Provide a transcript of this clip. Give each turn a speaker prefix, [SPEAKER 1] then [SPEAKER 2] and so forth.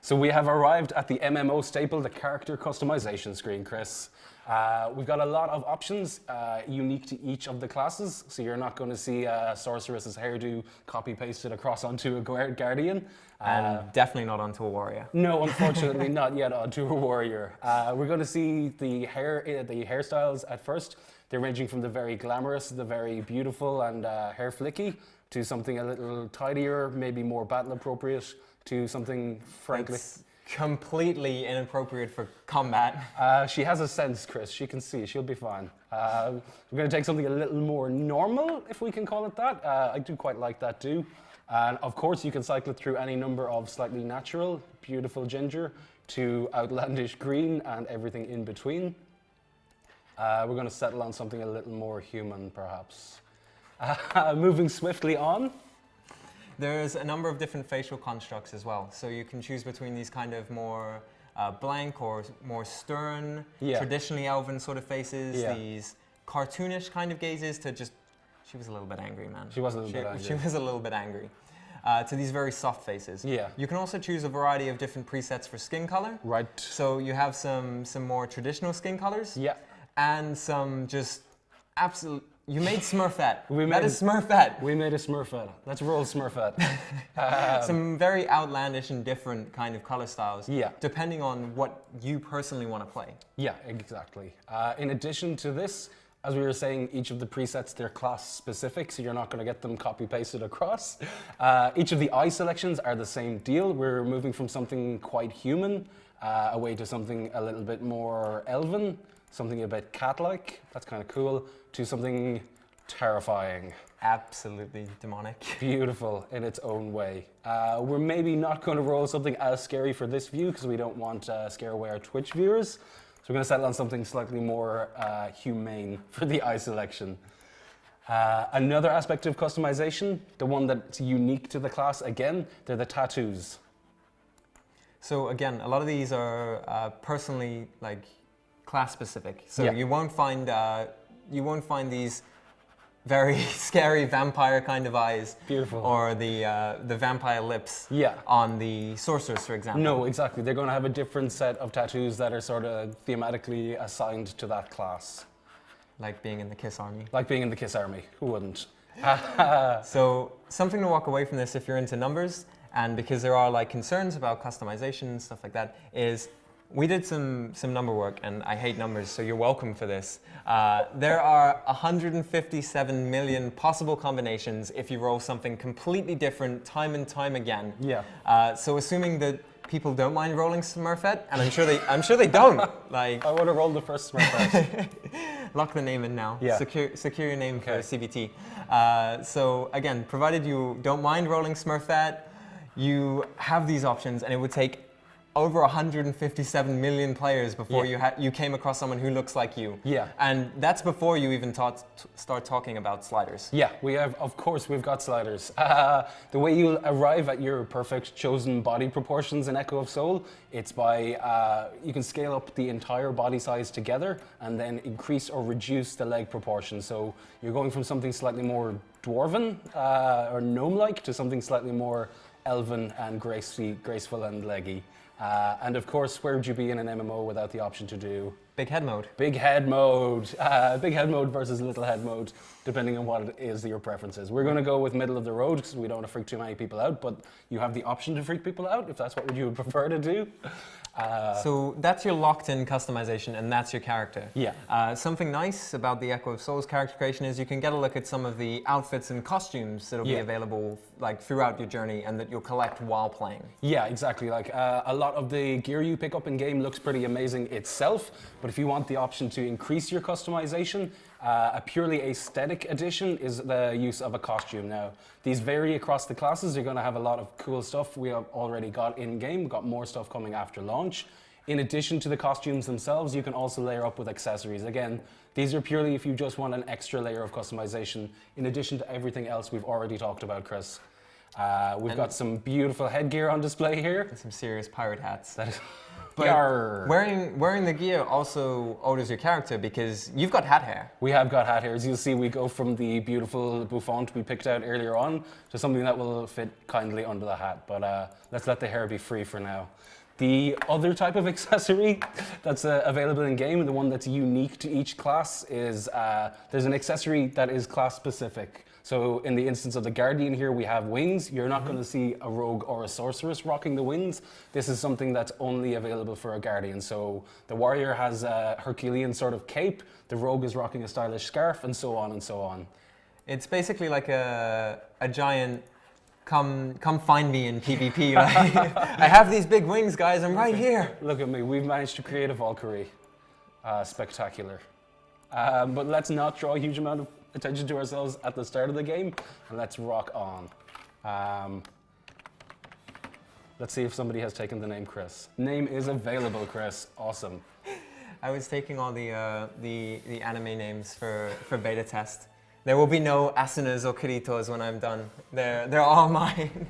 [SPEAKER 1] So we have arrived at the MMO staple, the character customization screen, Chris. We've got a lot of options unique to each of the classes, so you're not going to see Sorceress's hairdo copy-pasted across onto a Guardian.
[SPEAKER 2] And definitely not onto a warrior.
[SPEAKER 1] No, unfortunately not yet onto a warrior. We're going to see the hairstyles at first. They're ranging from the very glamorous, the very beautiful and hair flicky, to something a little tidier, maybe more battle appropriate, to something frankly...
[SPEAKER 2] It's completely inappropriate for combat.
[SPEAKER 1] She has a sense, Chris. She can see. She'll be fine. We're going to take something a little more normal, if we can call it that. I do quite like that too. And of course, you can cycle it through any number of slightly natural, beautiful ginger to outlandish green and everything in between. We're going to settle on something a little more human, perhaps. Moving swiftly on.
[SPEAKER 2] There's a number of different facial constructs as well. So you can choose between these kind of more blank or more stern, traditionally elven sort of faces, these cartoonish kind of gazes to just, she was a little bit angry, man.
[SPEAKER 1] She was a little bit angry.
[SPEAKER 2] She was a little bit angry. To these very soft faces.
[SPEAKER 1] Yeah.
[SPEAKER 2] You can also choose a variety of different presets for skin color.
[SPEAKER 1] Right.
[SPEAKER 2] So you have some more traditional skin colors.
[SPEAKER 1] Yeah.
[SPEAKER 2] And some just absolute. You made Smurfette. That is Smurfette.
[SPEAKER 1] We made a Smurfette. Let's roll Smurfette.
[SPEAKER 2] Some very outlandish and different kind of color styles.
[SPEAKER 1] Yeah.
[SPEAKER 2] Depending on what you personally want to play.
[SPEAKER 1] Yeah, exactly. In addition to this, as we were saying, each of the presets, they're class specific, so you're not going to get them copy pasted across. Each of the eye selections are the same deal. We're moving from something quite human away to something a little bit more elven, something a bit cat-like, that's kind of cool, to something terrifying.
[SPEAKER 2] Absolutely demonic.
[SPEAKER 1] Beautiful in its own way. We're maybe not going to roll something as scary for this view because we don't want to scare away our Twitch viewers. So we're going to settle on something slightly more humane for the eye selection. Another aspect of customization, the one that's unique to the class, again, they're the tattoos.
[SPEAKER 2] So again, a lot of these are personally like class specific. So you won't find these very scary vampire kind of eyes.
[SPEAKER 1] Beautiful.
[SPEAKER 2] Or the vampire lips on the sorceress, for example.
[SPEAKER 1] No, exactly. They're going to have a different set of tattoos that are sort of thematically assigned to that class.
[SPEAKER 2] Like being in the Kiss Army.
[SPEAKER 1] Like being in the Kiss Army. Who wouldn't?
[SPEAKER 2] So something to walk away from this if you're into numbers, and because there are like concerns about customization and stuff like that, is we did some number work, and I hate numbers, so you're welcome for this. There are 157 million possible combinations if you roll something completely different time and time again.
[SPEAKER 1] Yeah.
[SPEAKER 2] So assuming that people don't mind rolling Smurfette, and I'm sure they don't. Like
[SPEAKER 1] I would have rolled the first Smurfette.
[SPEAKER 2] Lock the name in now.
[SPEAKER 1] Yeah.
[SPEAKER 2] Secure your name for CBT. So again, provided you don't mind rolling Smurfette, you have these options, and it would take over 157 million players before you came across someone who looks like you.
[SPEAKER 1] Yeah.
[SPEAKER 2] And that's before you even start talking about sliders.
[SPEAKER 1] Yeah, of course we've got sliders. The way you'll arrive at your perfect chosen body proportions in Echo of Soul, it's by, you can scale up the entire body size together and then increase or reduce the leg proportion. So you're going from something slightly more dwarven or gnome-like to something slightly more elven and graceful and leggy. And of course, where would you be in an MMO without the option to do
[SPEAKER 2] big head mode?
[SPEAKER 1] Big head mode. Big head mode versus little head mode, depending on what it is that your preference is. We're going to go with middle of the road because we don't want to freak too many people out, but you have the option to freak people out if that's what you would prefer to do.
[SPEAKER 2] So that's your locked-in customization, and that's your character.
[SPEAKER 1] Yeah.
[SPEAKER 2] Something nice about the Echo of Souls character creation is you can get a look at some of the outfits and costumes that'll be available like throughout your journey and that you'll collect while playing.
[SPEAKER 1] Yeah, exactly. Like a lot of the gear you pick up in game looks pretty amazing itself, but if you want the option to increase your customization, a purely aesthetic addition is the use of a costume. Now, these vary across the classes. You're going to have a lot of cool stuff we have already got in-game. We've got more stuff coming after launch. In addition to the costumes themselves, you can also layer up with accessories. Again, these are purely if you just want an extra layer of customization, in addition to everything else we've already talked about, Chris. We've got some beautiful headgear on display here.
[SPEAKER 2] And some serious pirate hats.
[SPEAKER 1] That is,
[SPEAKER 2] But
[SPEAKER 1] Yarr.
[SPEAKER 2] wearing the gear also alters your character because you've got hat hair.
[SPEAKER 1] We have got hat hair. As you'll see, we go from the beautiful bouffant we picked out earlier on to something that will fit kindly under the hat. But let's let the hair be free for now. The other type of accessory that's available in game, and the one that's unique to each class, is there's an accessory that is class specific. So in the instance of the Guardian here, we have wings. You're not going to see a rogue or a sorceress rocking the wings. This is something that's only available for a Guardian. So the warrior has a Herculean sort of cape, the rogue is rocking a stylish scarf, and so on and so on.
[SPEAKER 2] It's basically like a giant come find me in PvP. Like, I have these big wings, guys, I'm right here.
[SPEAKER 1] Look at me, we've managed to create a Valkyrie. Spectacular. But let's not draw a huge amount of attention to ourselves at the start of the game, and let's rock on. Let's see if somebody has taken the name Chris. Name is available, Chris. Awesome.
[SPEAKER 2] I was taking all the anime names for beta test. There will be no Asunas or Kiritos when I'm done. They're all mine.